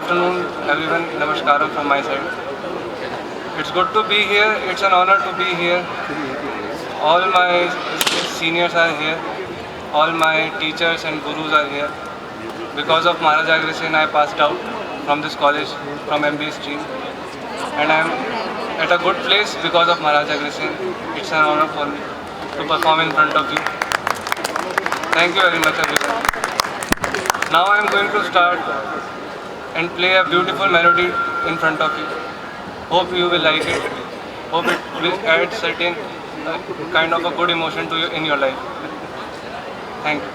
afternoon, everyone. Namaskaram from my side. It's good to be here. It's an honor to be here. All my seniors are here. All my teachers and gurus are here. Because of Maharaj Agresin, I passed out from this college, from MBA stream. And I'm at a good place because of Maharaj Agresin. It's an honor for me to perform in front of you. Thank you very much, everyone. Now I'm going to start and play a beautiful melody in front of you. Hope you will like it. Hope it will add certain kind of a good emotion to you in your life. Thank you.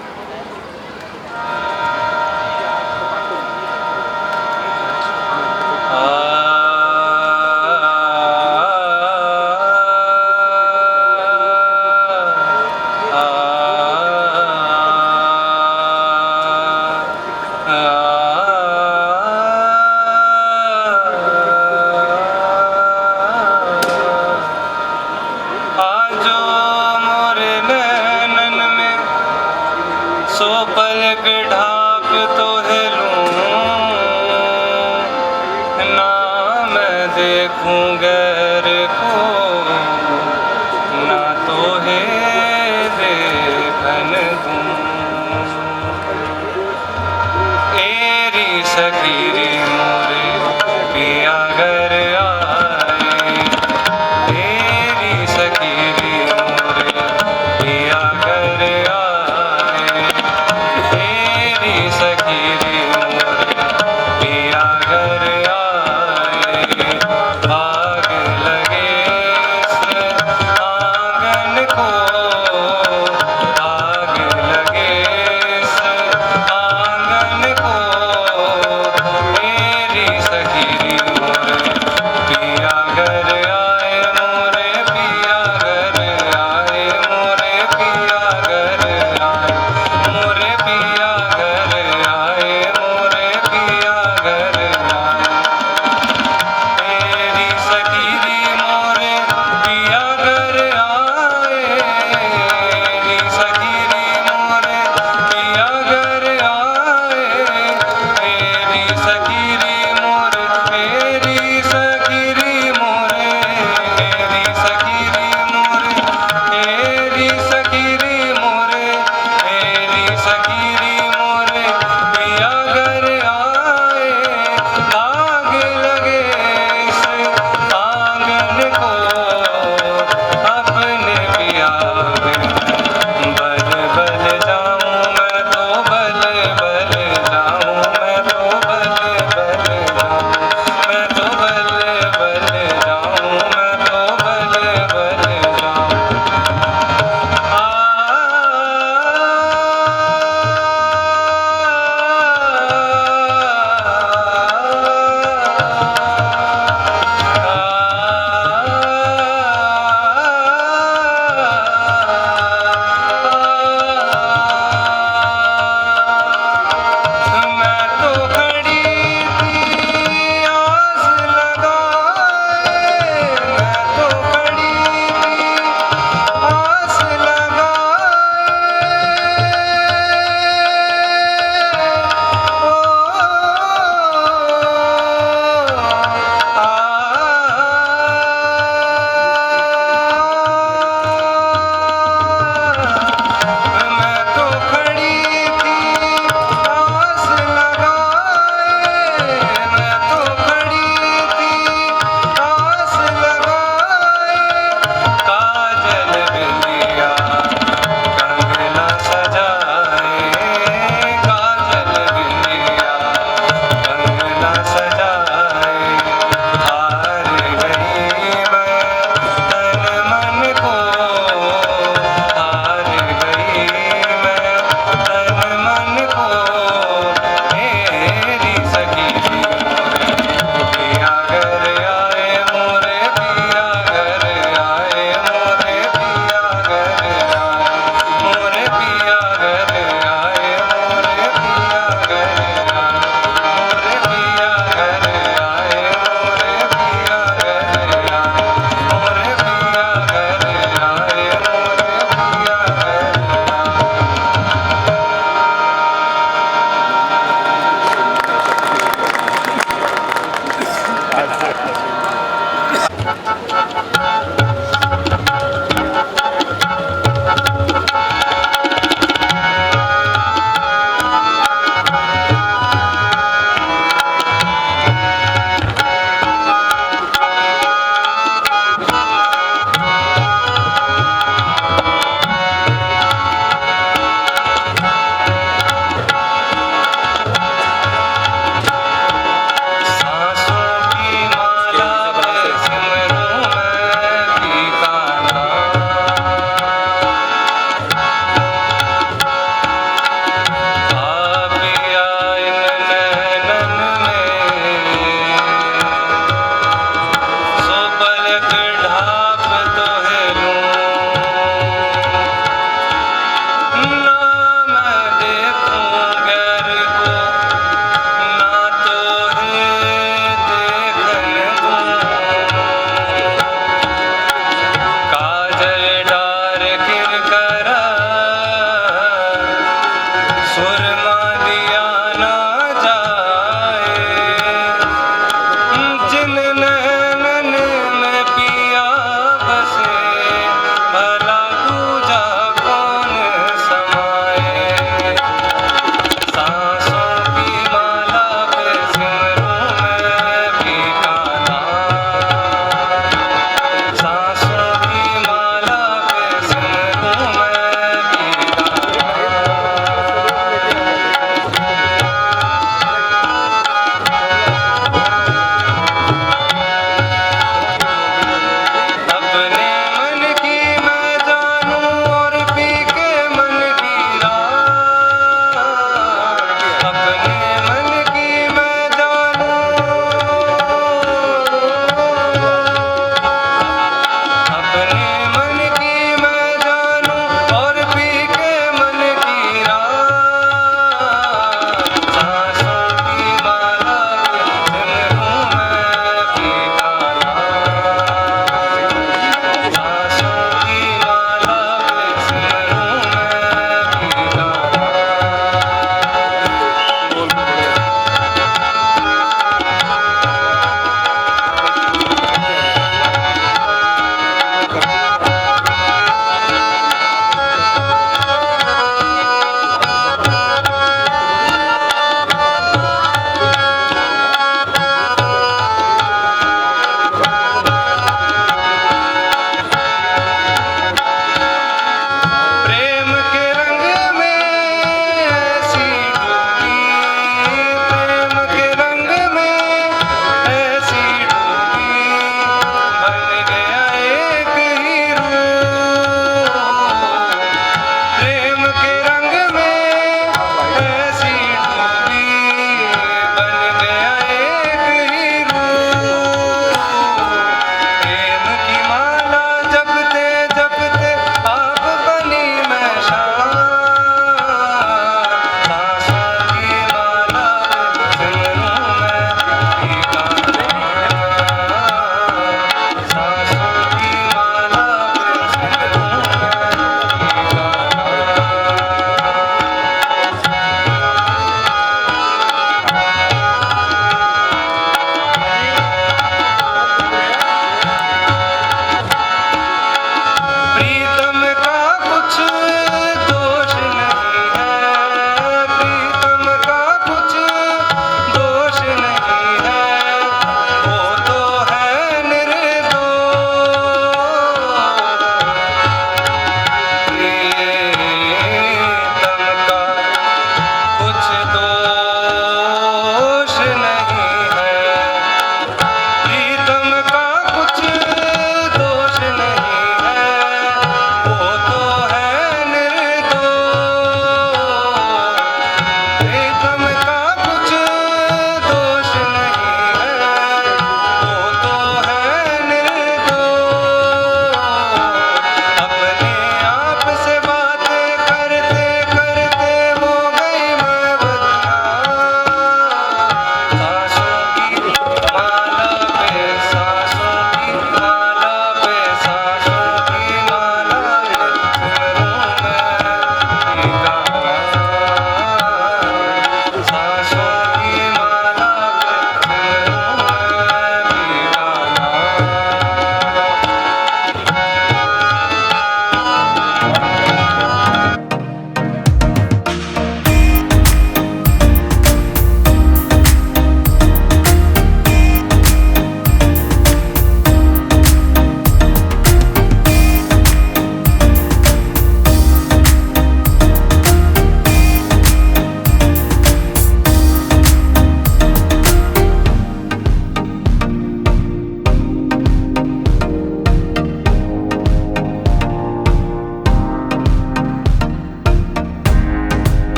सो पलक ढाक तो हिलूं ना मैं देखूं गैर को ना तो है देखन दूं एरी सखीरी मोरे पिया घर आए एरी सखीरी मोरे पिया घर आए सखीरी मोरे पिया घर आए भाग लगे आंगन को भाग लगे आंगन को मेरी सखीरी मोरे पिया घर आए मोरे पिया घर आए मोरे पिया घर आए मोरे पिया मेरी सखीरी मोरे पिया घर आए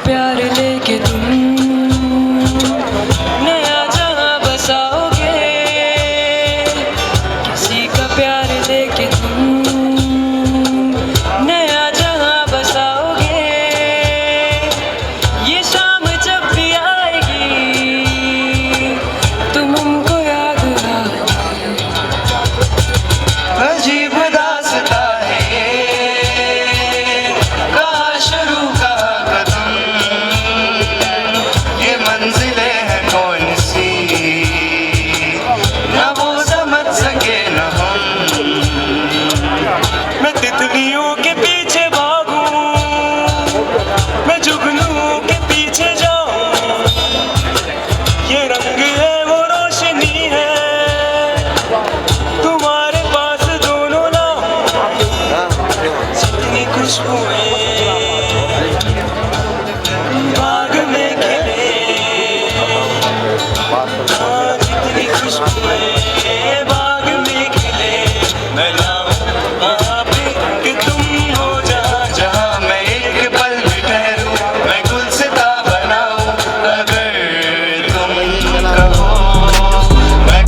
प्यार लेके तुम नया जहां बसाओगे, किसी का प्यार लेके तुम नया जहां बसाओगे। ये शाम जब भी आएगी तुम हमको याद आएगी। अजीब दास्ता है ये, कहाँ शुरू कहाँ खत्म, ये मंजिलें हैं कौन सी, न वो समझ सके न हम। मैं तितलियों के पीछे भागूं, मैं जुगनुओं के पीछे जाऊं, ये रंग है वो रोशनी है, तुम्हारे पास दोनों लाऊं। जितनी खुशबुएं बाग में खिले, हाँ, जितनी खुशबुएं बाग में खिले, मैं लाऊं वहाँ पे कि तुम हो जहाँ जहाँ मैं एक पल भी ठहरूं, मैं गुलसिता बनाऊं, अगर तुम कहो मैं।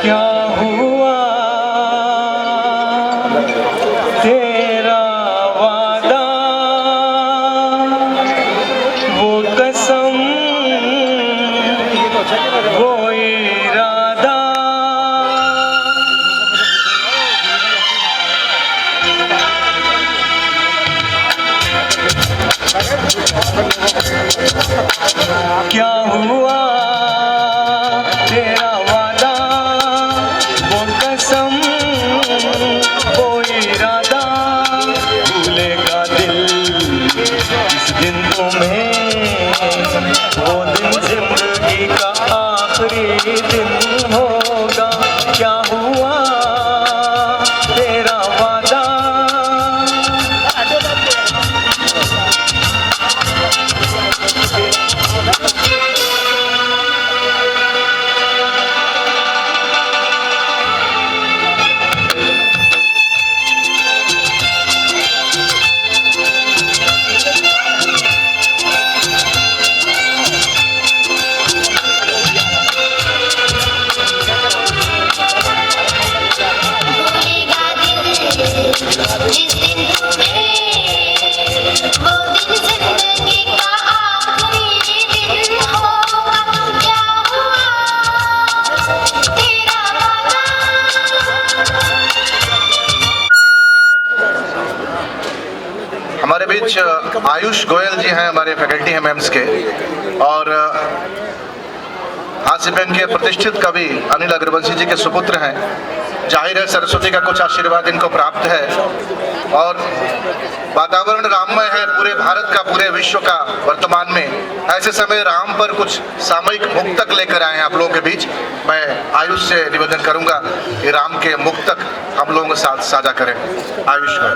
क्या हुआ तेरा वादा, वो कसम वो इरादा, क्या हुआ तेरा वादा, वो कसम वो इरादा, भूलेगा दिल इस दिन तुम्हें वो दिन जिंदगी का आखिरी दिन होगा, क्या हुआ तेरा वादा। भूलेगा दिल जिस दिन तुम्हें, वो दिन जिंदगी का आखिरी दिन होगा, क्या हुआ तेरा वादा। हमारे बीच आयुष गोयल जी हैं, हमारे फैकल्टी हैं मेम्स के, और हास्य बैंक के प्रतिष्ठित कवि अनिल अग्रवंशी जी के सुपुत्र हैं। जाहिर है सरस्वती का कुछ आशीर्वाद इनको प्राप्त है, और वातावरण राममय है पूरे भारत का, पूरे विश्व का वर्तमान में। ऐसे समय राम पर कुछ सामयिक मुक्तक लेकर आए हैं आप लोगों के बीच। मैं आयुष से निवेदन करूंगा कि राम के मुक्तक हम लोगों के साथ साझा करें। आयुष का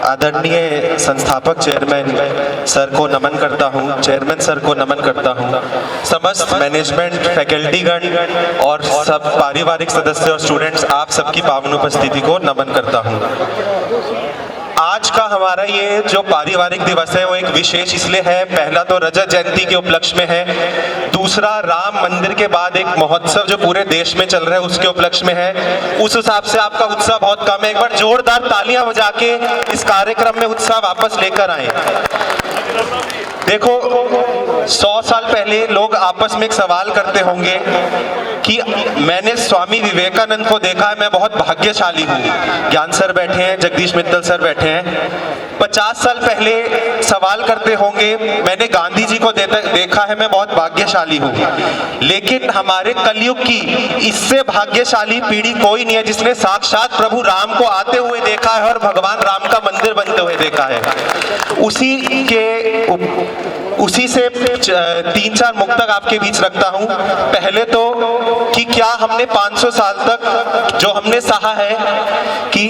आदरणीय संस्थापक चेयरमैन सर को नमन करता हूं, चेयरमैन सर को नमन करता हूं, समस्त मैनेजमेंट, फैकल्टीगण और सब पारिवारिक सदस्य और स्टूडेंट्स, आप सबकी पावन उपस्थिति को नमन करता हूं। आज का हमारा ये जो पारिवारिक दिवस है वो एक विशेष इसलिए है, पहला तो रजत जयंती के उपलक्ष्य में है, दूसरा राम मंदिर के बाद एक महोत्सव जो पूरे देश में चल रहा है उसके उपलक्ष्य में है। उस हिसाब से आपका उत्साह बहुत कम है। एक बार जोरदार तालियां बजा के इस कार्यक्रम में उत्साह वापस लेकर आए। देखो 100 साल पहले लोग आपस में एक सवाल करते होंगे कि मैंने स्वामी विवेकानंद को देखा है, मैं बहुत भाग्यशाली हूँ। ज्ञान सर बैठे हैं, जगदीश मित्तल सर बैठे हैं। 50 साल पहले सवाल करते होंगे मैंने गांधी जी को देखा है, मैं बहुत भाग्यशाली हूँ। लेकिन हमारे कलयुग की इससे भाग्यशाली पीढ़ी कोई नहीं है जिसने साक्षात प्रभु राम को आते हुए देखा है और भगवान राम का मंदिर बनते हुए देखा है। उसी से 3-4 मुक्तक आपके बीच रखता हूँ। पहले तो कि क्या हमने 500 साल तक जो हमने सहा है कि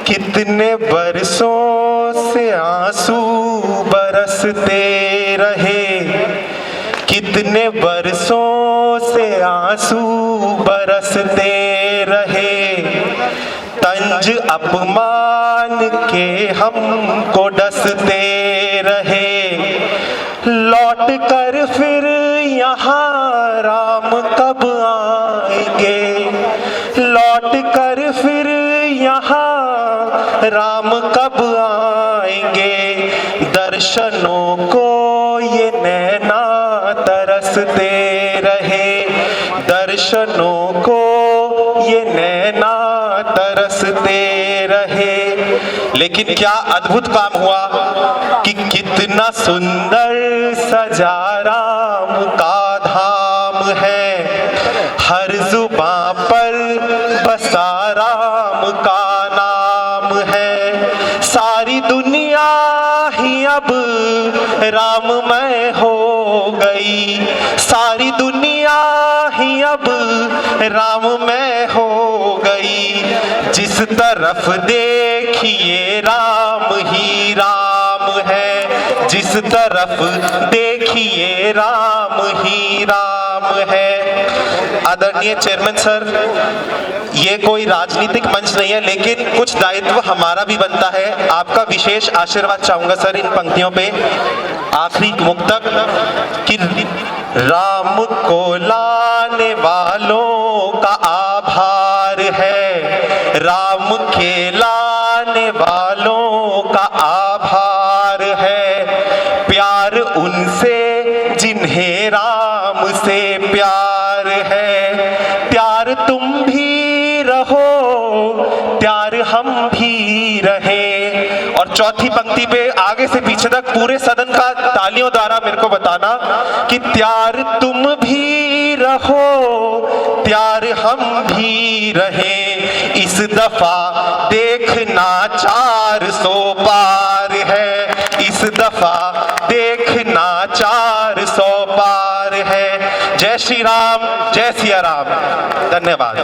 कितने बरसों से आंसू बरसते रहे, कितने बरसों से आंसू बरसते रहे, तंज अपमान के हमको डसते रहे, लौट कर फिर यहाँ राम कब आएंगे, लौट कर फिर यहाँ राम कब आएंगे, दर्शनों को ये नैना तरसते रहे, दर्शनों को ये नैना तरसते रहे। लेकिन क्या अद्भुत काम हुआ कि कितना सुंदर सजा राम का धाम है, हर जुबां पर बसा राम का नाम है, सारी दुनिया ही अब राममय हो गई, सारी दुनिया ही अब राममय हो गई, जिस तरफ देखिए राम ही राम है, जिस तरफ देखिए राम ही राम है। आदरणीय चेयरमैन सर, ये कोई राजनीतिक मंच नहीं है, लेकिन कुछ दायित्व हमारा भी बनता है। आपका विशेष आशीर्वाद चाहूंगा सर इन पंक्तियों पे। आखिरी मुक्तक कि राम को लाने वालों का आभार है, राम के लाने वालों का आभार है, प्यार उनसे जिन्हें राम से प्यार है, प्यार तुम भी रहो, प्यार हम भी रहे। और चौथी पंक्ति पे आगे से पीछे तक पूरे सदन का तालियों द्वारा मेरे को बताना कि प्यार तुम भी रहो, प्यार हम भी रहे, इस दफा देखना 400 पार है, इस दफा देखना 400 पार है। जय श्री राम, जय सिया राम। धन्यवाद।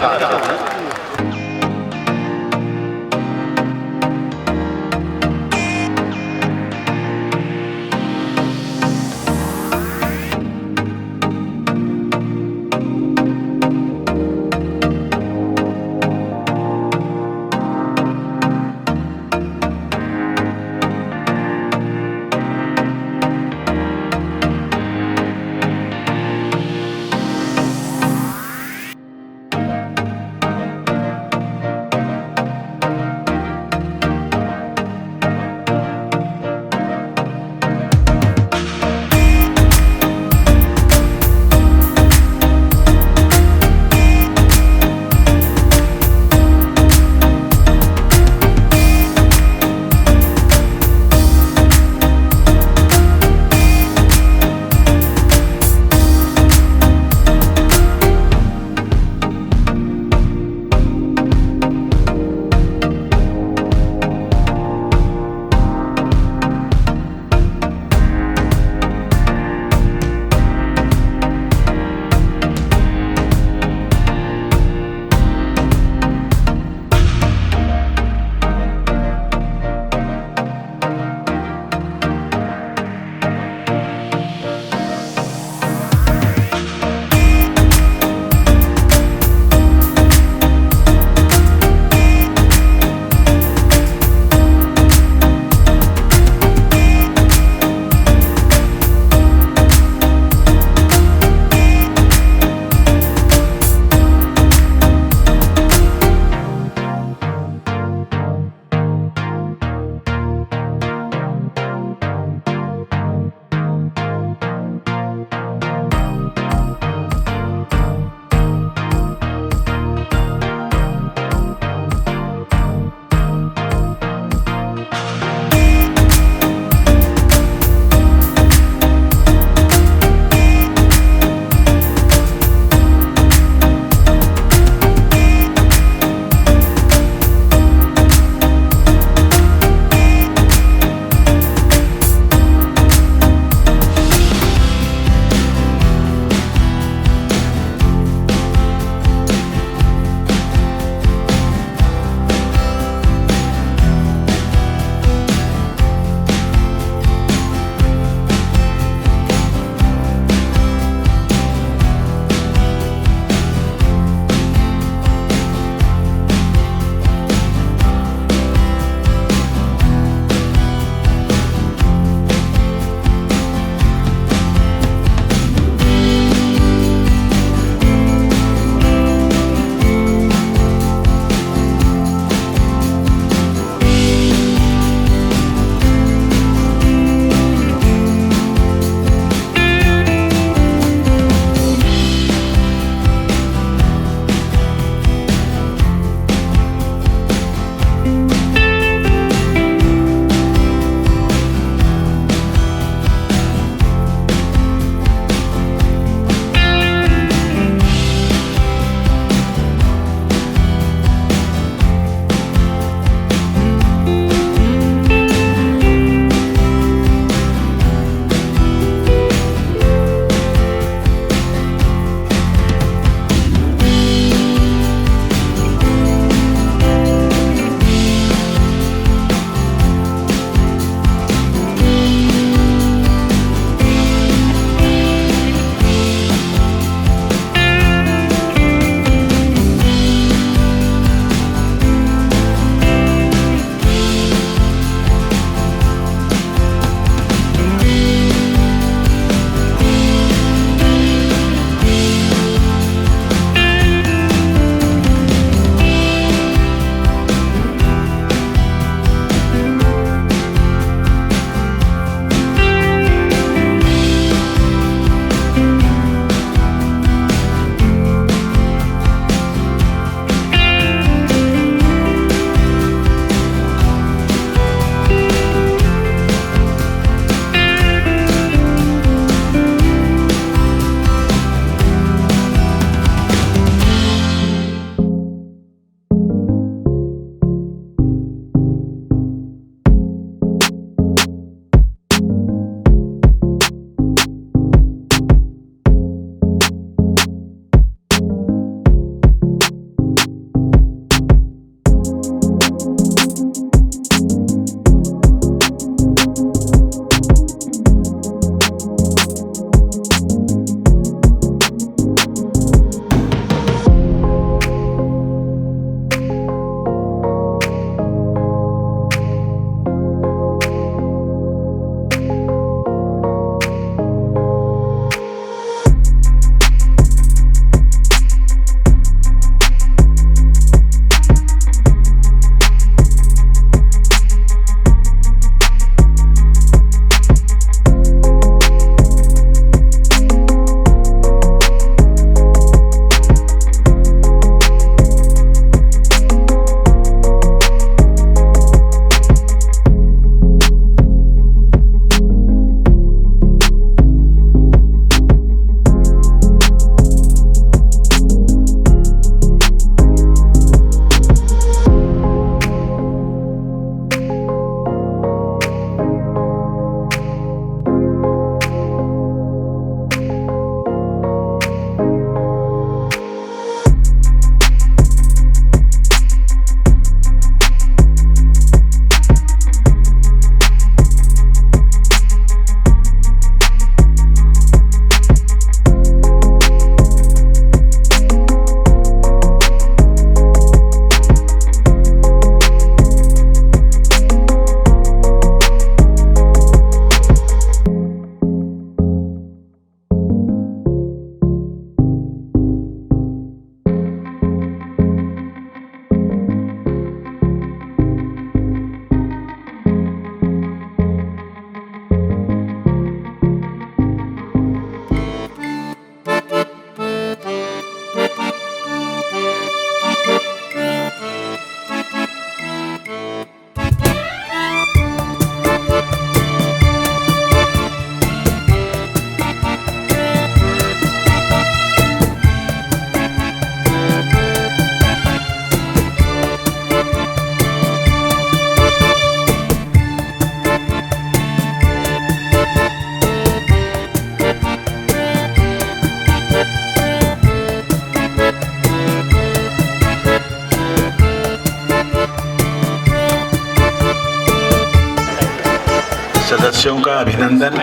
सदस्यों का अभिनंदन।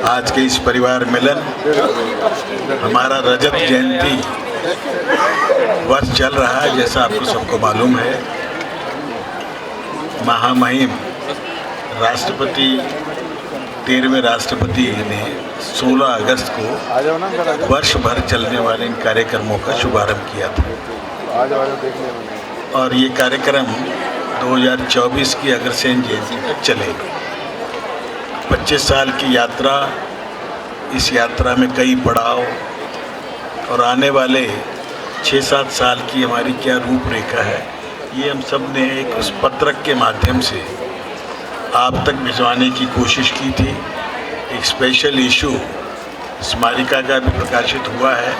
आज के इस परिवार मिलन, हमारा रजत जयंती वर्ष चल रहा है, जैसा आपको सबको मालूम है। महामहिम राष्ट्रपति 13वें राष्ट्रपति ने 16 अगस्त को वर्ष भर चलने वाले इन कार्यक्रमों का शुभारंभ किया था और ये कार्यक्रम 2024 की अग्रसेन जयंती तक चलेगा। 25 साल की यात्रा, इस यात्रा में कई पड़ाव और आने वाले 6-7 साल की हमारी क्या रूपरेखा है, ये हम सब ने एक उस पत्रक के माध्यम से आप तक भिजवाने की कोशिश की थी। एक स्पेशल इशू स्मारिका का भी प्रकाशित हुआ है,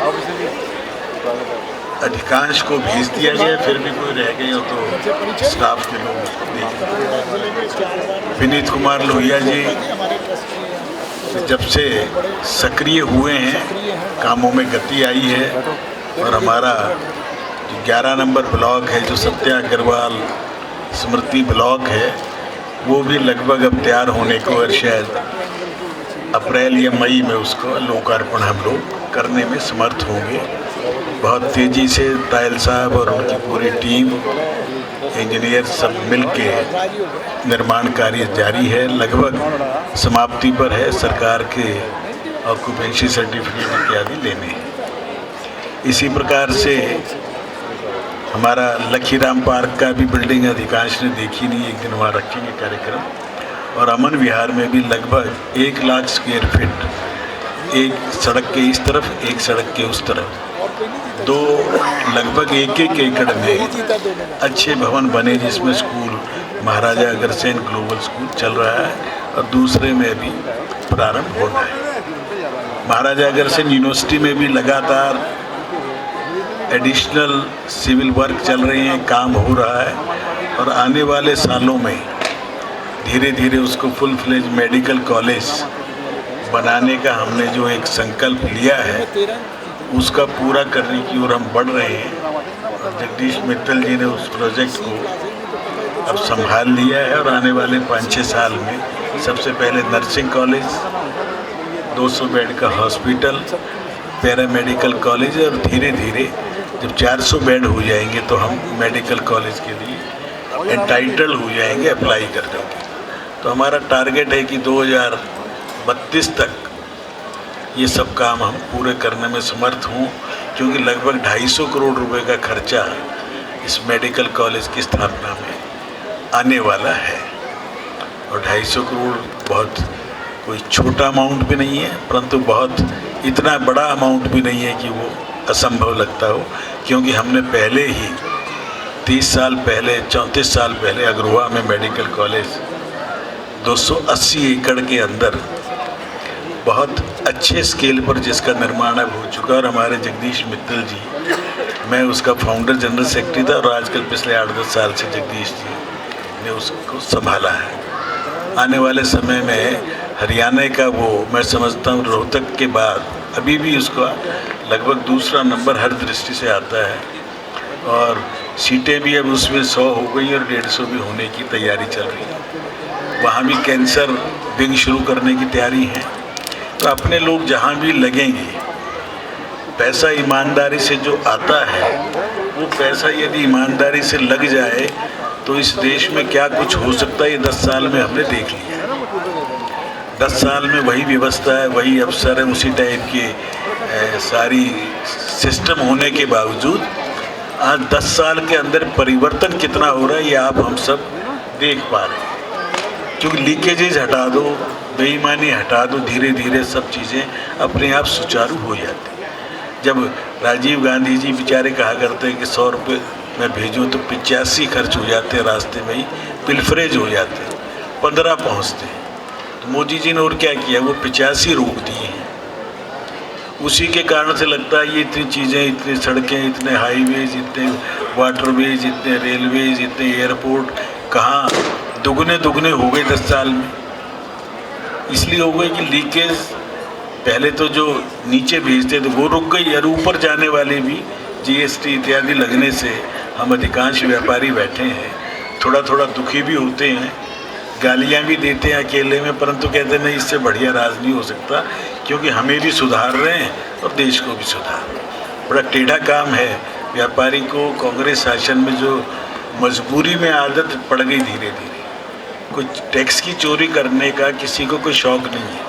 अधिकांश को भेज दिया गया, फिर भी कोई रह गए हो तो स्टाफ के लोग देखें। विनीत कुमार लोहिया जी जब से सक्रिय हुए हैं, कामों में गति आई है और हमारा जो 11 नंबर ब्लॉक है, जो सत्या अग्रवाल स्मृति ब्लॉक है, वो भी लगभग अब तैयार होने को, और शायद अप्रैल या मई में उसको लोकार्पण हम लोग करने में समर्थ होंगे। बहुत तेज़ी से तायल साहब और उनकी पूरी टीम, इंजीनियर सब मिलके निर्माण कार्य जारी है, लगभग समाप्ति पर है। सरकार के ऑक्यूपेंसी सर्टिफिकेट इत्यादि लेने हैं। इसी प्रकार से हमारा लखीराम पार्क का भी बिल्डिंग अधिकांश ने देखी नहीं, एक दिन वहाँ रखेंगे कार्यक्रम। और अमन विहार में भी लगभग 1 लाख स्क्वायर फीट, एक सड़क के इस तरफ, एक सड़क के उस तरफ, दो लगभग 1-1 एकड़ में अच्छे भवन बने, जिसमें school Maharaja Agrasen global school चल रहा है और दूसरे में भी प्रारंभ होना है। महाराजा अग्रसेन यूनिवर्सिटी में भी लगातार एडिशनल सिविल वर्क चल रहे हैं, काम हो रहा है और आने वाले सालों में धीरे धीरे उसको फुल फ्लेज मेडिकल कॉलेज बनाने का हमने जो एक संकल्प लिया है, उसका पूरा करने की ओर हम बढ़ रहे हैं। और जगदीश मित्तल जी ने उस प्रोजेक्ट को अब संभाल लिया है और आने वाले 5-6 साल में सबसे पहले नर्सिंग कॉलेज, 200 बेड का हॉस्पिटल, पैरामेडिकल कॉलेज, और धीरे धीरे जब 400 बेड हो जाएंगे तो हम मेडिकल कॉलेज के लिए एंटाइटल हो जाएंगे, अप्लाई कर देंगे। तो हमारा टारगेट है कि 2032 तक ये सब काम हम पूरे करने में समर्थ हों, क्योंकि लगभग 250 करोड़ रुपए का खर्चा इस मेडिकल कॉलेज की स्थापना में आने वाला है। और 250 करोड़ बहुत कोई छोटा अमाउंट भी नहीं है, परंतु बहुत इतना बड़ा अमाउंट भी नहीं है कि वो असंभव लगता हो, क्योंकि हमने पहले ही 30 साल पहले, 34 साल पहले अग्रोहा में मेडिकल कॉलेज 280 एकड़ के अंदर बहुत अच्छे स्केल पर जिसका निर्माण अब हो चुका, और हमारे जगदीश मित्तल जी, मैं उसका फाउंडर जनरल सेक्रेटरी था और आजकल पिछले 8-10 साल से जगदीश जी ने उसको संभाला है। आने वाले समय में हरियाणा का वो, मैं समझता हूँ रोहतक के बाद अभी भी उसका लगभग दूसरा नंबर हर दृष्टि से आता है, और सीटें भी अब उसमें 100 हो गई और 150 भी होने की तैयारी चल रही है। वहाँ भी कैंसर विंग शुरू करने की तैयारी है। तो अपने लोग जहाँ भी लगेंगे, पैसा ईमानदारी से जो आता है, वो पैसा यदि ईमानदारी से लग जाए तो इस देश में क्या कुछ हो सकता है, ये 10 साल में हमने देख लिया है। 10 साल में वही व्यवस्था है, वही अफसर है, उसी टाइप के सारी सिस्टम होने के बावजूद आज 10 साल के अंदर परिवर्तन कितना हो रहा है, ये आप हम सब देख पा रहे हैं। क्योंकि लीकेजेज हटा दो, बेईमानी हटा दो, धीरे धीरे सब चीज़ें अपने आप सुचारू हो जाती हैं। जब राजीव गांधी जी बेचारे कहा करते हैं कि 100 रुपये मैं भेजूँ तो 85 खर्च हो जाते हैं, रास्ते में ही पिलफरेज हो जाते हैं, 15 पहुँचते हैं। तो मोदी जी ने और क्या किया, वो 85 रोक दिए हैं। उसी के कारण से लगता है ये इतनी चीज़ें, इतनी सड़कें, इतने हाईवेज, इतने वाटरवेज, इतने रेलवेज, इतने एयरपोर्ट कहाँ दुगने हो गए 10 साल में। इसलिए हो गए कि लीकेज पहले तो जो नीचे भेजते थे वो रुक गई, और ऊपर जाने वाले भी जीएसटी इत्यादि लगने से हम अधिकांश व्यापारी बैठे हैं, थोड़ा थोड़ा दुखी भी होते हैं। गालियाँ भी देते हैं अकेले में, परंतु कहते हैं नहीं इससे बढ़िया राज नहीं हो सकता, क्योंकि हमें भी सुधार रहे हैं और देश को भी सुधार रहे हैं। बड़ा टेढ़ा काम है। व्यापारी को कांग्रेस शासन में जो मजबूरी में आदत पड़ गई धीरे धीरे, कुछ टैक्स की चोरी करने का किसी को कोई शौक़ नहीं है,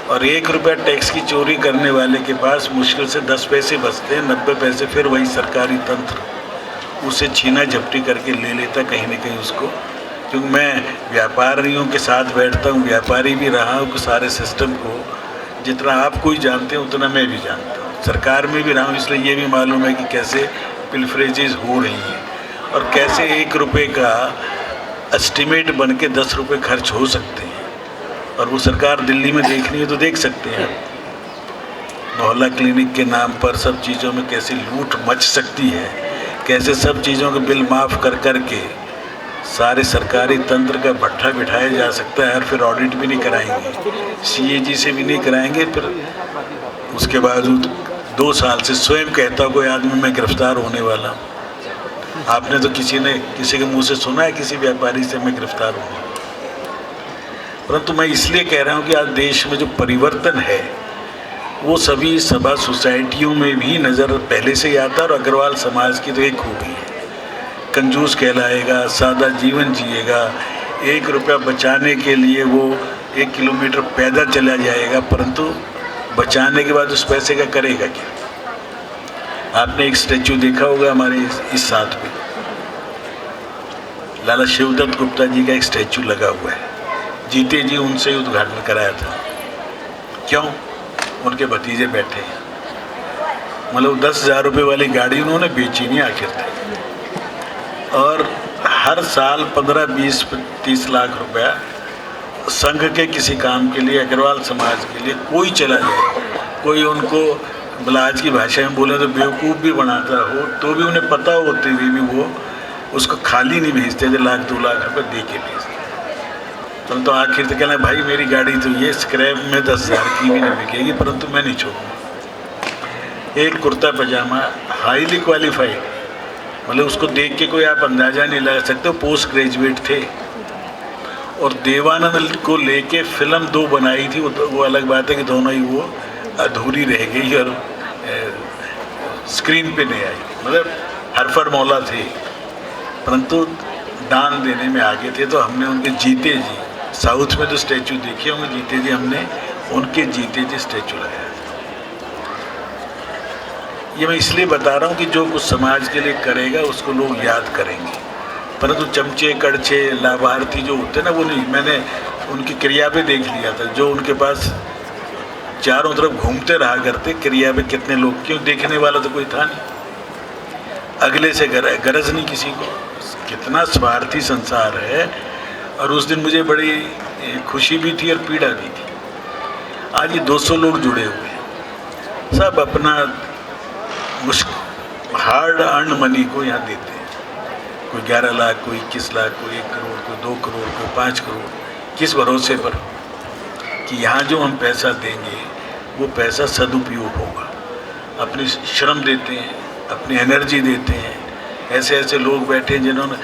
और 1 रुपया टैक्स की चोरी करने वाले के पास मुश्किल से 10 पैसे बचते हैं, 90 पैसे फिर वही सरकारी तंत्र उसे छीना झपटी करके ले लेता कहीं ना कहीं उसको। क्योंकि मैं व्यापारियों के साथ बैठता हूँ, व्यापारी भी रहा हूँ, सारे सिस्टम को जितना आप कोई जानते हैं उतना मैं भी जानता हूँ, सरकार में भी रहा हूँ, इसलिए ये भी मालूम है कि कैसे पिलफरेजेस हो रही हैं और कैसे 1 रुपये का एस्टिमेट बन के 10 रुपये खर्च हो सकते हैं। और वो सरकार दिल्ली में देखनी है तो देख सकते हैं, मोहल्ला क्लिनिक के नाम पर सब चीज़ों में कैसे लूट मच सकती है, कैसे सब चीज़ों के बिल माफ़ कर कर के सारे सरकारी तंत्र का भट्ठा बिठाया जा सकता है, और फिर ऑडिट भी नहीं कराएंगे, CAG से भी नहीं कराएंगे, फिर उसके बावजूद 2 साल से स्वयं कहता कोई आदमी मैं गिरफ्तार होने वाला हूँ। आपने तो किसी के मुंह से सुना है किसी व्यापारी से मैं गिरफ्तार हूँ? परंतु मैं इसलिए कह रहा हूँ कि आज देश में जो परिवर्तन है वो सभी सभा सोसाइटियों में भी नज़र पहले से ही आता है, और अग्रवाल समाज की तो एक खूबी है, कंजूस कहलाएगा, सादा जीवन जिएगा, 1 रुपया बचाने के लिए वो 1 किलोमीटर पैदल चला जाएगा, परंतु बचाने के बाद उस पैसे का करेगा क्या? आपने एक स्टैचू देखा होगा हमारे इस साथ में, लाला शिवदत्त गुप्ता जी का एक स्टैचू लगा हुआ है, जीते जी उनसे उद्घाटन कराया था। क्यों? उनके भतीजे बैठे हैं, मतलब 10,000 रुपये वाली गाड़ी उन्होंने बेची नहीं आखिर तक, और हर साल 15, 20, 30 लाख रुपया संघ के किसी काम के लिए, अग्रवाल समाज के लिए कोई चला जाए, कोई उनको आज की भाषा में बोले तो बेवकूफ़ भी बनाता हो तो भी उन्हें पता होते हुए भी वो उसको खाली नहीं भेजते थे, 1-2 लाख रुपये दे के भेजते। तो आखिर तो कहना भाई मेरी गाड़ी तो ये स्क्रैप में 10,000 की भी नहीं बिकेगी, परंतु मैं नहीं छोड़ूंगा। एक कुर्ता पजामा हाईली क्वालिफाइड, मतलब उसको देख के कोई आप अंदाज़ा नहीं लगा सकते, पोस्ट ग्रेजुएट थे, और देवानंद को लेके फिल्म 2 बनाई थी, वो अलग बात है कि दोनों ही वो अधूरी रह गई और स्क्रीन पे नहीं आई, मतलब हरफर मौला थे, परंतु दान देने में आगे थे। तो हमने उनके जीते जी, साउथ में तो स्टैचू देखे होंगे जीते जी, हमने उनके जीते जी स्टैचू लगाया। ये मैं इसलिए बता रहा हूँ कि जो कुछ समाज के लिए करेगा उसको लोग याद करेंगे, परंतु चमचे कड़छे लाभार्थी जो होते हैं ना, वो नहीं। मैंने उनकी क्रिया पे देख लिया था, जो उनके पास चारों तरफ घूमते रहा करते, क्रिया पे कितने लोग, क्यों देखने वाला तो कोई था नहीं, अगले से गरज नहीं किसी को, कितना स्वार्थी संसार है। और उस दिन मुझे बड़ी खुशी भी थी और पीड़ा भी थी। आज ये 200 लोग जुड़े हुए हैं, सब अपना हार्ड अर्न मनी को यहाँ देते हैं, कोई 11 लाख, कोई 21 लाख, कोई 1 करोड़, कोई 2 करोड़, कोई 5 करोड़, किस भरोसे पर कि यहाँ जो हम पैसा देंगे वो पैसा सदुपयोग होगा। अपनी श्रम देते हैं, अपनी एनर्जी देते हैं। ऐसे ऐसे लोग बैठे हैं जिन्होंने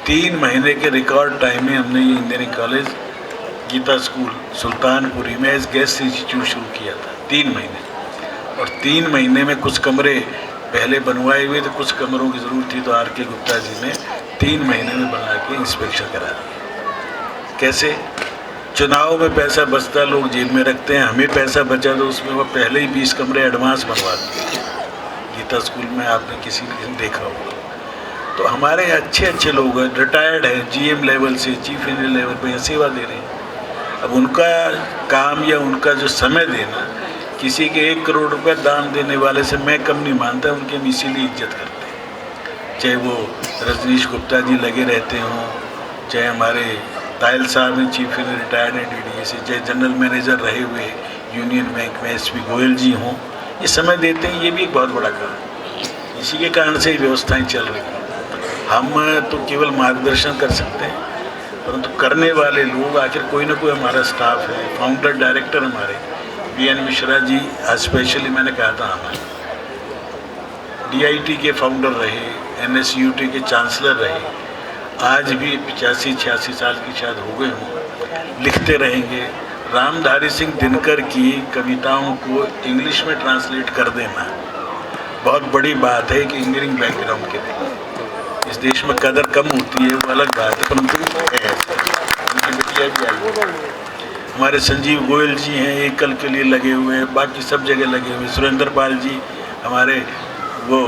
3 महीने के रिकॉर्ड टाइम में हमने ये engineering college Geeta school Sultanpuri में एज गेस्ट इंस्टीट्यूट शुरू किया था। 3 महीने, और 3 महीने में कुछ कमरे पहले बनवाए हुए थे, कुछ कमरों की ज़रूरत थी, तो RK गुप्ता जी ने 3 महीने में बना के इंस्पेक्शन करा दिया। कैसे? चुनाव में पैसा बचता लोग जेब में रखते हैं, हमें पैसा बचा तो उसमें वो पहले ही 20 कमरे एडवांस बनवा दिए। गीता स्कूल में आपने किसी ने देखा होगा। तो हमारे अच्छे अच्छे लोग हैं, रिटायर्ड हैं, GM लेवल से चीफ इंजीनियर लेवल पर सेवा दे रहे हैं। अब उनका काम या उनका जो समय देना, किसी के 1 करोड़ रुपये दान देने वाले से मैं कम नहीं मानता, उनकी हम इसीलिए इज्जत करते हैं। चाहे वो रजनीश गुप्ता जी लगे रहते हों, चाहे हमारे तायल साहब हैं चीफ इंजीनियर रिटायर्ड हैं DDA से, चाहे जनरल मैनेजर रहे हुए यूनियन बैंक में SP गोयल जी हों, ये समय देते हैं। ये भी एक बहुत बड़ा काम है, इसी के कारण से व्यवस्थाएं चल रही हैं। हम तो केवल मार्गदर्शन कर सकते हैं, परंतु करने वाले लोग, आखिर कोई ना कोई हमारा स्टाफ है। फाउंडर डायरेक्टर हमारे BN मिश्रा जी स्पेशली मैंने कहा था, हमारे DIT के फाउंडर रहे, NSUT के चांसलर रहे, आज भी 85-86 साल की शायद हो गए हों, लिखते रहेंगे। रामधारी सिंह दिनकर की कविताओं को इंग्लिश में ट्रांसलेट कर देना बहुत बड़ी बात है कि इंजीनियरिंग बैकग्राउंड के लिए इस देश में कदर कम होती है, वो अलग बात है, परंतु है। उनकी बेटियाँ भी आई, हमारे संजीव गोयल जी हैं, एकल के लिए लगे हुए हैं, बाकी सब जगह लगे हुए। सुरेंद्र पाल जी हमारे वो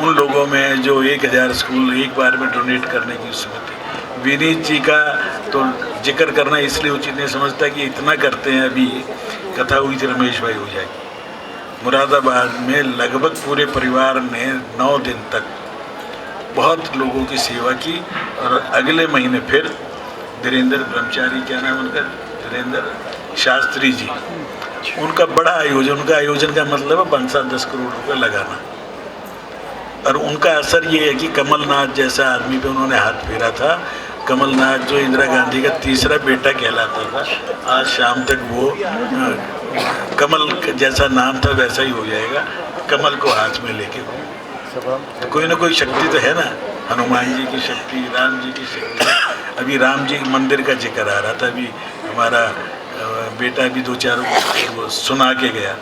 उन लोगों में हैं जो 1000 स्कूल एक बार में डोनेट करने की उसमें थे। विनीत जी का तो जिक्र करना इसलिए उचित नहीं समझता कि इतना करते हैं, अभी कथा हुई थी रमेश भाई हो जाएगी। मुरादाबाद में लगभग पूरे परिवार ने 9 दिन तक बहुत लोगों की सेवा की और अगले महीने फिर धीरेन्द्र ब्रह्मचारी, क्या नाम उनका, धीरेन्द्र शास्त्री जी, उनका बड़ा आयोजन, उनका आयोजन का मतलब है 5-10 करोड़ रुपये लगाना। और उनका असर ये है कि कमलनाथ जैसा आदमी पे उन्होंने हाथ फेरा था। कमलनाथ जो इंदिरा गांधी का तीसरा बेटा कहलाता था, आज शाम तक वो कमल जैसा नाम था वैसा ही हो जाएगा, कमल को हाथ में लेके। तो कोई ना कोई शक्ति तो है ना, हनुमान जी की शक्ति, राम जी की शक्ति। अभी राम जी मंदिर का जिक्र आ रहा था, अभी हमारा बेटा भी 2-4 वो सुना के गया।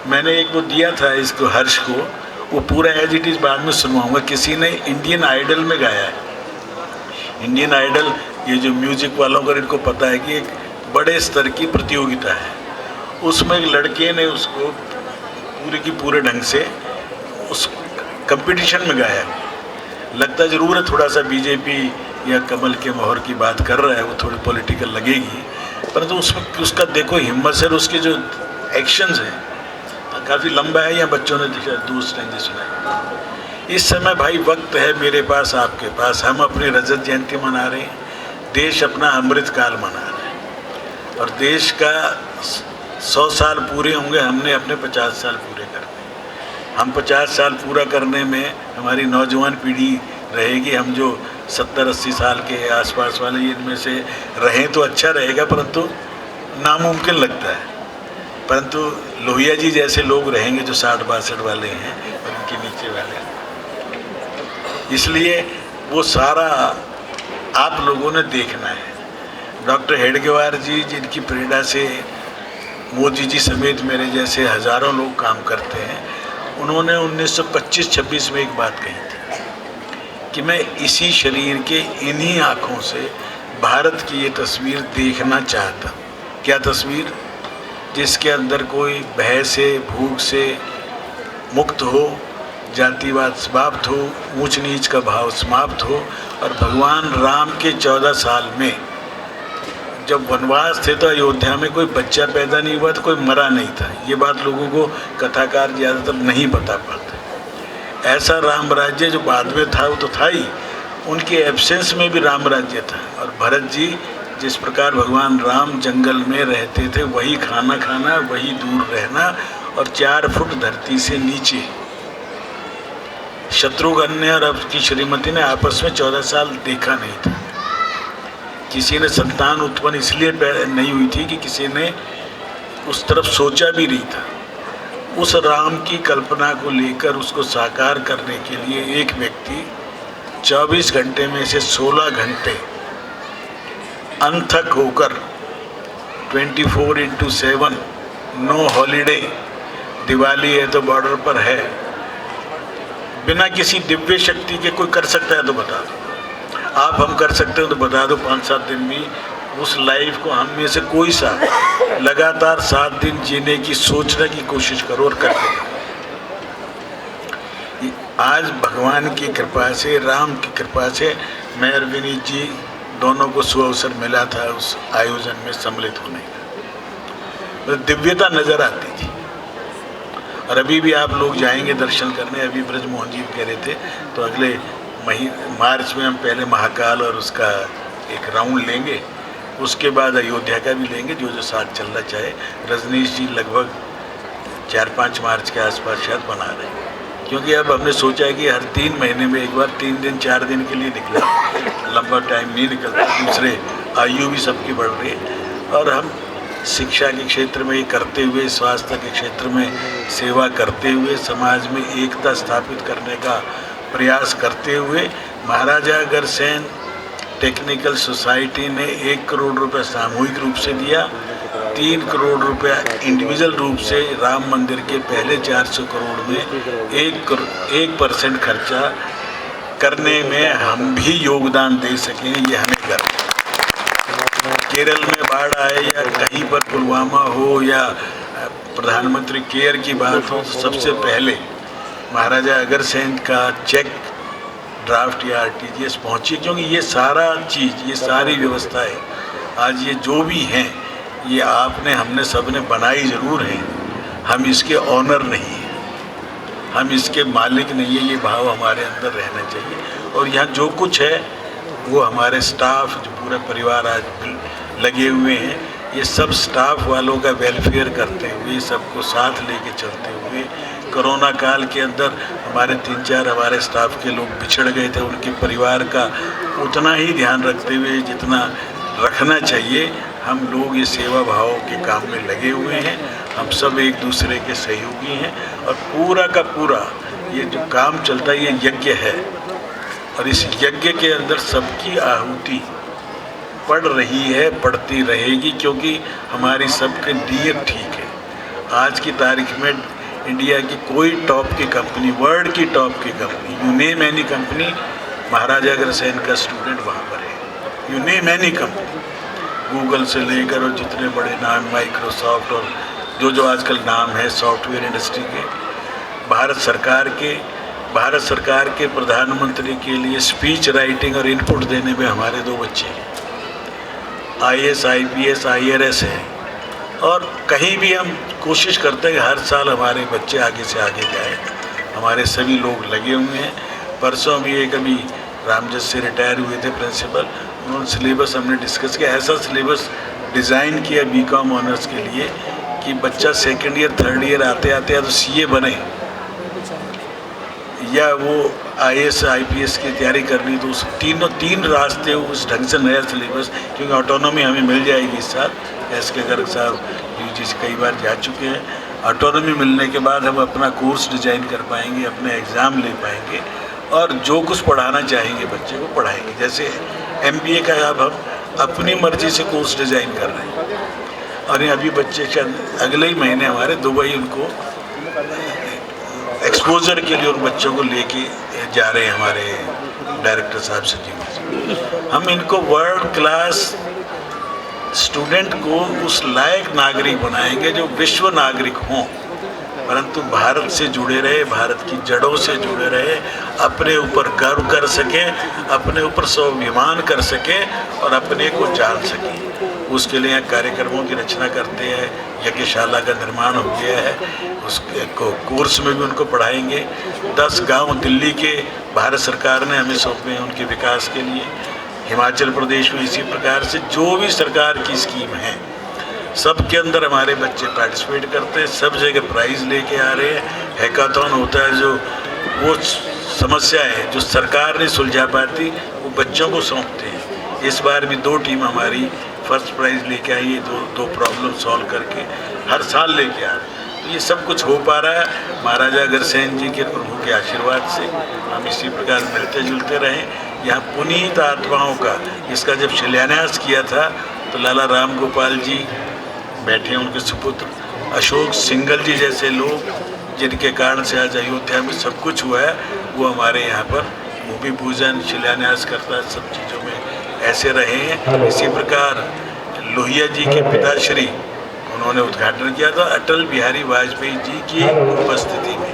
मैंने एक वो दिया था इसको, हर्ष को, वो पूरा एज इट इज़ बाद में सुनवाऊंगा। किसी ने इंडियन आइडल में गाया है। इंडियन आइडल ये जो म्यूजिक वालों का इनको पता है कि एक बड़े स्तर की प्रतियोगिता है, उसमें एक लड़के ने उसको पूरे की पूरे ढंग से उस कंपटीशन में गाया। लगता ज़रूर है थोड़ा सा बीजेपी या कमल के मोहर की बात कर रहा है, वो थोड़ी पॉलिटिकल लगेगी, परंतु उसमें उसका देखो हिम्मत से, उसके जो एक्शंस हैं काफ़ी लंबा है, या बच्चों ने दूसरे ने सुना। इस समय भाई वक्त है मेरे पास, आपके पास, हम अपनी रजत जयंती मना रहे हैं, देश अपना अमृत काल मना रहा है, और देश का 100 साल पूरे होंगे, हमने अपने 50 साल पूरे करने। हम 50 साल पूरा करने में हमारी नौजवान पीढ़ी रहेगी, हम जो 70-80 साल के आसपास वाले इनमें से रहें तो अच्छा रहेगा, परंतु नामुमकिन लगता है। परंतु लोहिया जी जैसे लोग रहेंगे जो 60-62 वाले हैं और उनके नीचे वाले, इसलिए वो सारा आप लोगों ने देखना है। डॉक्टर हेडगेवार जी जिनकी प्रेरणा से मोदी जी समेत मेरे जैसे हज़ारों लोग काम करते हैं, उन्होंने 1925-26 में एक बात कही थी कि मैं इसी शरीर के इन्हीं आँखों से भारत की ये तस्वीर देखना चाहता। क्या तस्वीर? जिसके अंदर कोई भय से, भूख से मुक्त हो, जातिवाद समाप्त हो, ऊंच नीच का भाव समाप्त हो, और भगवान राम के 14 साल में जब वनवास थे तो अयोध्या में कोई बच्चा पैदा नहीं हुआ, तो कोई मरा नहीं था। ये बात लोगों को कथाकार ज़्यादातर नहीं बता पाते। ऐसा राम राज्य जो बाद में था वो तो था ही, उनके एब्सेंस में भी राम राज्य था। और भरत जी जिस प्रकार भगवान राम जंगल में रहते थे, वही खाना खाना, वही दूर रहना, और 4 फुट धरती से नीचे। शत्रुघ्न ने और उसकी श्रीमती ने आपस में 14 साल देखा नहीं था। किसी ने संतान उत्पन्न इसलिए नहीं हुई थी कि किसी ने उस तरफ सोचा भी नहीं था। उस राम की कल्पना को लेकर उसको साकार करने के लिए एक व्यक्ति 24 घंटे में से 16 घंटे अनथक होकर 24/7, नो हॉलीडे, दिवाली है तो बॉर्डर पर है, बिना किसी दिव्य शक्ति के कोई कर सकता है तो बता दो। आप हम कर सकते हो तो बता दो। 5-7 दिन भी उस लाइफ को हम में से कोई सा लगातार 7 दिन जीने की सोचने की कोशिश करो और करके दो। आज भगवान की कृपा से, राम की कृपा से मैं और विनीत जी दोनों को सुअवसर मिला था उस आयोजन में सम्मिलित होने का। तो दिव्यता नज़र आती थी। और अभी भी आप लोग जाएंगे दर्शन करने, अभी ब्रजमोहन जी कह रहे थे, तो अगले मार्च में हम पहले महाकाल और उसका एक राउंड लेंगे, उसके बाद अयोध्या का भी लेंगे, जो जो साथ चलना चाहे। रजनीश जी लगभग 4-5 मार्च के आसपास शायद बना रहे हैं, क्योंकि अब हमने सोचा है कि हर 3 महीने में एक बार 3 दिन 4 दिन के लिए निकले, लंबा टाइम नहीं निकलता। दूसरे आयु भी सबकी बढ़ रही है, और हम शिक्षा के क्षेत्र में ये करते हुए, स्वास्थ्य के क्षेत्र में सेवा करते हुए, समाज में एकता स्थापित करने का प्रयास करते हुए, महाराजा अग्रसेन टेक्निकल सोसाइटी ने 1 करोड़ रुपए सामूहिक रूप से दिया, 3 करोड़ रुपया इंडिविजुअल रूप से राम मंदिर के पहले 400 करोड़ में 1% खर्चा करने में हम भी योगदान दे सकें, ये हमें गर्व है। केरल में बाढ़ आए या कहीं पर पुलवामा हो या प्रधानमंत्री केयर की बात हो, तो सबसे पहले महाराजा अग्रसेन का चेक ड्राफ्ट या आरटीजीएस पहुंची, क्योंकि ये सारा चीज़, ये सारी व्यवस्थाएं आज ये जो भी हैं ये आपने हमने सब ने बनाई ज़रूर है, हम इसके ऑनर नहीं हैं, हम इसके मालिक नहीं है, ये भाव हमारे अंदर रहना चाहिए। और यहाँ जो कुछ है वो हमारे स्टाफ, जो पूरा परिवार आज लगे हुए हैं, ये सब स्टाफ वालों का वेलफेयर करते हुए, सबको साथ लेके चलते हुए, कोरोना काल के अंदर हमारे 3-4 हमारे स्टाफ के लोग बिछड़ गए थे, उनके परिवार का उतना ही ध्यान रखते हुए जितना रखना चाहिए, हम लोग ये सेवा भाव के काम में लगे हुए हैं। हम सब एक दूसरे के सहयोगी हैं और पूरा का पूरा ये जो काम चलता है ये यज्ञ है, और इस यज्ञ के अंदर सबकी आहुति पड़ रही है, पड़ती रहेगी, क्योंकि हमारी सबकी नीयत ठीक है। आज की तारीख में इंडिया की कोई टॉप की कंपनी, वर्ल्ड की टॉप की company, you name any company, Maharaja Agrasen का स्टूडेंट वहाँ पर है। You name any company, Google से लेकर और जितने बड़े नाम, माइक्रोसॉफ्ट और जो आजकल नाम है सॉफ्टवेयर इंडस्ट्री के, भारत सरकार के प्रधानमंत्री के लिए स्पीच राइटिंग और इनपुट देने में हमारे 2 बच्चे हैं, IAS, IPS, IRS हैं। और कहीं भी हम कोशिश करते हैं कि हर साल हमारे बच्चे आगे से आगे जाए, हमारे सभी लोग लगे हुए हैं। परसों भी एक अभी रामजस से रिटायर हुए थे प्रिंसिपल, उन्होंने सिलेबस हमने डिस्कस किया, ऐसा सिलेबस डिज़ाइन किया BCom ऑनर्स के लिए कि बच्चा 2nd ईयर 3rd ईयर आते आते या तो CA बने या वो IAS IPS की तैयारी करनी, तो उस तीन रास्ते उस ढंग से नया सिलेबस, क्योंकि ऑटोनॉमी हमें मिल जाएगी इस साल, SK गर्ग साहब UG से कई बार जा चुके हैं। ऑटोनॉमी मिलने के बाद हम अपना कोर्स डिज़ाइन कर पाएंगे, अपने एग्ज़ाम ले पाएंगे और जो कुछ पढ़ाना चाहेंगे बच्चे को पढ़ाएंगे। जैसे MBA का अब हम अपनी मर्ज़ी से कोर्स डिज़ाइन कर रहे हैं, और ये अभी बच्चे अगले ही महीने हमारे दुबई उनको एक्सपोजर के लिए उन बच्चों को लेके जा रहे हैं हमारे डायरेक्टर साहब संजीव। हम इनको वर्ल्ड क्लास स्टूडेंट को उस लायक नागरिक बनाएंगे जो विश्व नागरिक हों, परंतु भारत से जुड़े रहे, भारत की जड़ों से जुड़े रहे, अपने ऊपर गर्व कर सके, अपने ऊपर स्वाभिमान कर सके और अपने को जान सके। उसके लिए कार्यक्रमों की रचना करते हैं, यज्ञशाला का निर्माण हो गया है, उसके कोर्स में भी उनको पढ़ाएंगे। 10 गांव दिल्ली के भारत सरकार ने हमें सौंपे हैं उनके विकास के लिए। हिमाचल प्रदेश में इसी प्रकार से जो भी सरकार की स्कीम है सब के अंदर हमारे बच्चे पार्टिसिपेट करते हैं, सब जगह प्राइज़ लेके आ रहे हैं। हैकाथॉन होता है, जो वो समस्याएं जो सरकार नहीं सुलझा पाती वो बच्चों को सौंपते हैं। इस बार भी 2 टीम हमारी फर्स्ट प्राइज़ लेके आई है, दो प्रॉब्लम सॉल्व करके हर साल लेके आ रहे हैं। तो ये सब कुछ हो पा रहा है महाराजा अग्रसेन जी के प्रभु के आशीर्वाद से। हम इसी प्रकार मिलते जुलते रहें। यहाँ पुनीत आत्माओं का इसका जब शिलान्यास किया था तो लाला राम गोपाल जी बैठे, उनके सुपुत्र अशोक सिंघल जी जैसे लोग जिनके कारण से आज अयोध्या में सब कुछ हुआ है, वो हमारे यहाँ पर भूमि पूजन शिलान्यास करता है, सब चीज़ों में ऐसे रहे हैं। इसी प्रकार लोहिया जी के पिताश्री उन्होंने उद्घाटन किया था अटल बिहारी वाजपेयी जी की उपस्थिति में।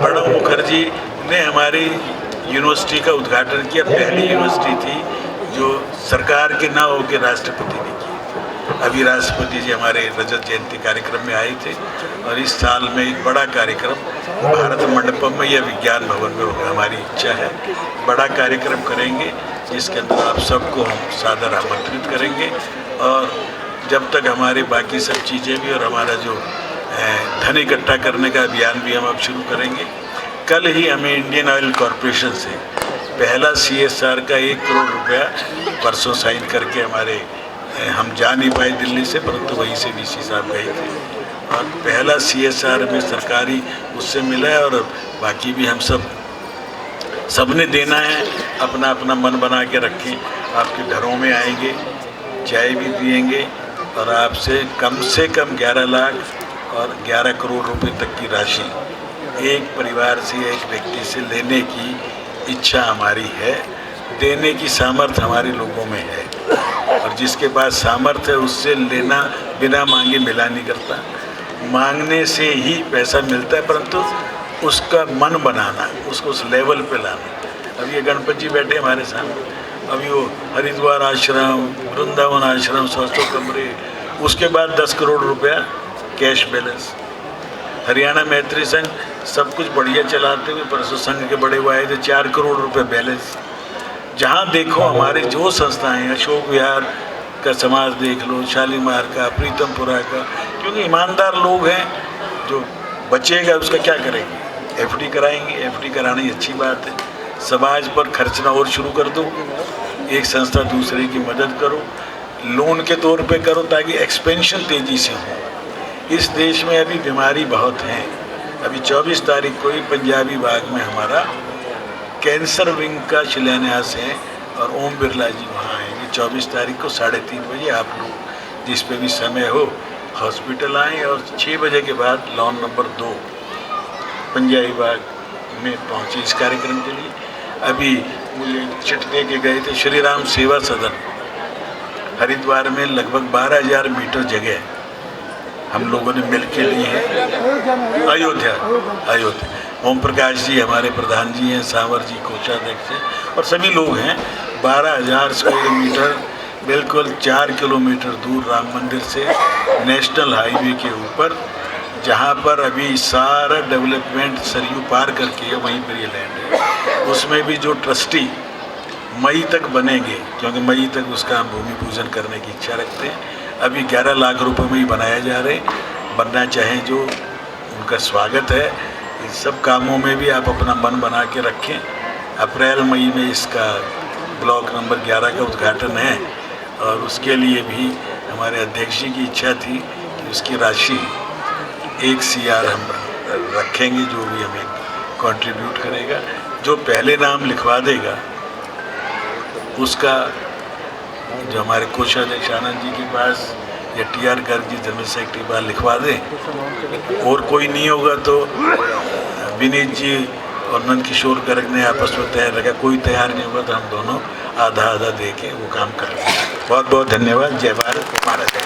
प्रणब मुखर्जी ने हमारी यूनिवर्सिटी का उद्घाटन किया, पहली यूनिवर्सिटी थी जो सरकार के ना होकर राष्ट्रपति ने की। अभी राष्ट्रपति जी हमारे रजत जयंती कार्यक्रम में आए थे और इस साल में एक बड़ा कार्यक्रम भारत मंडपम में या विज्ञान भवन में होगा। हमारी इच्छा है बड़ा कार्यक्रम करेंगे जिसके अंदर आप सबको हम सादर आमंत्रित करेंगे। और जब तक हमारी बाकी सब चीज़ें भी और हमारा जो धन इकट्ठा करने का अभियान भी हम अब शुरू करेंगे। कल ही हमें इंडियन ऑयल कॉरपोरेशन से पहला CSR का 1 करोड़ रुपया परसों साइन करके हमारे हम जा नहीं पाए दिल्ली से, परंतु वहीं से VC साहब गए थे और पहला CSR में सरकारी उससे मिला है। और बाकी भी हम सब सबने देना है, अपना अपना मन बना के रखें। आपके घरों में आएंगे, चाय भी पिएंगे और आपसे कम 11 लाख और 11 करोड़ रुपए तक की राशि एक परिवार से, एक व्यक्ति से लेने की इच्छा हमारी है। देने की सामर्थ्य हमारे लोगों में है और जिसके पास सामर्थ्य है उससे लेना बिना मांगे मिला नहीं करता। मांगने से ही पैसा मिलता है, परंतु उसका मन बनाना, उसको उस लेवल पे लाना। अब ये गणपति जी बैठे हमारे सामने, अभी वो हरिद्वार आश्रम, वृंदावन आश्रम, 100 कमरे, उसके बाद 10 करोड़ रुपया कैश बैलेंस। हरियाणा मैत्री संघ सब कुछ बढ़िया चलाते हुए परसों संघ के बड़े हुए आए थे, 4 करोड़ रुपए बैलेंस। जहाँ देखो हमारे जो संस्थाएं, अशोक विहार का समाज देख लो, शालीमार का, प्रीतमपुरा का, क्योंकि ईमानदार लोग हैं। जो बचेगा उसका क्या करेंगे? एफडी कराएंगे। एफडी करानी अच्छी बात है। समाज पर खर्चना और शुरू कर दो, एक संस्था दूसरे की मदद करो, लोन के तौर पे करो ताकि एक्सपेंशन तेज़ी से हो। इस देश में अभी बीमारी बहुत है। अभी 24 तारीख को ही पंजाबी बाग में हमारा कैंसर विंग का शिलान्यास है और ओम बिरला जी वहाँ आएंगे 24 तारीख को 3:30 बजे। आप लोग जिस पे भी समय हो हॉस्पिटल आएँ और 6 बजे के बाद लॉन नंबर 2 पंजाबी बाग में पहुँचे इस कार्यक्रम के लिए। अभी मुझे चिट दे के गए थे श्री राम सेवा सदन हरिद्वार में, लगभग 12,000 मीटर जगह हम लोगों ने मिल के ली है। अयोध्या ओम प्रकाश जी हमारे प्रधान जी हैं, सांवर जी कोषाध्यक्ष हैं और सभी लोग हैं। 12,000 स्क्वायर मीटर, बिल्कुल 4 किलोमीटर दूर राम मंदिर से नेशनल हाईवे के ऊपर, जहाँ पर अभी सारा डेवलपमेंट सरयू पार करके है, वहीं पर ये लैंड है। उसमें भी जो ट्रस्टी मई तक बनेंगे, क्योंकि मई तक उसका हम भूमि पूजन करने की इच्छा रखते हैं। अभी 11 लाख रुपए में ही बनाया जा रहे हैं। बनना चाहें जो, उनका स्वागत है। इन सब कामों में भी आप अपना मन बना के रखें। अप्रैल मई में इसका ब्लॉक नंबर 11 का उद्घाटन है और उसके लिए भी हमारे अध्यक्ष जी की इच्छा थी कि उसकी राशि 1 CR हम रखेंगे, जो भी हमें कंट्रीब्यूट करेगा। जो पहले नाम लिखवा देगा उसका, जो हमारे कोषाध्यक्ष आनंद जी के पास या TR Garg ji general secretary पास लिखवा दें, और कोई नहीं होगा तो विनीत जी और नंद किशोर गर्ग ने आपस में तय रखा, कोई तैयार नहीं होगा तो हम दोनों आधा आधा दे के वो काम कर रहे हैं। बहुत बहुत धन्यवाद। जय भारत, महाराज।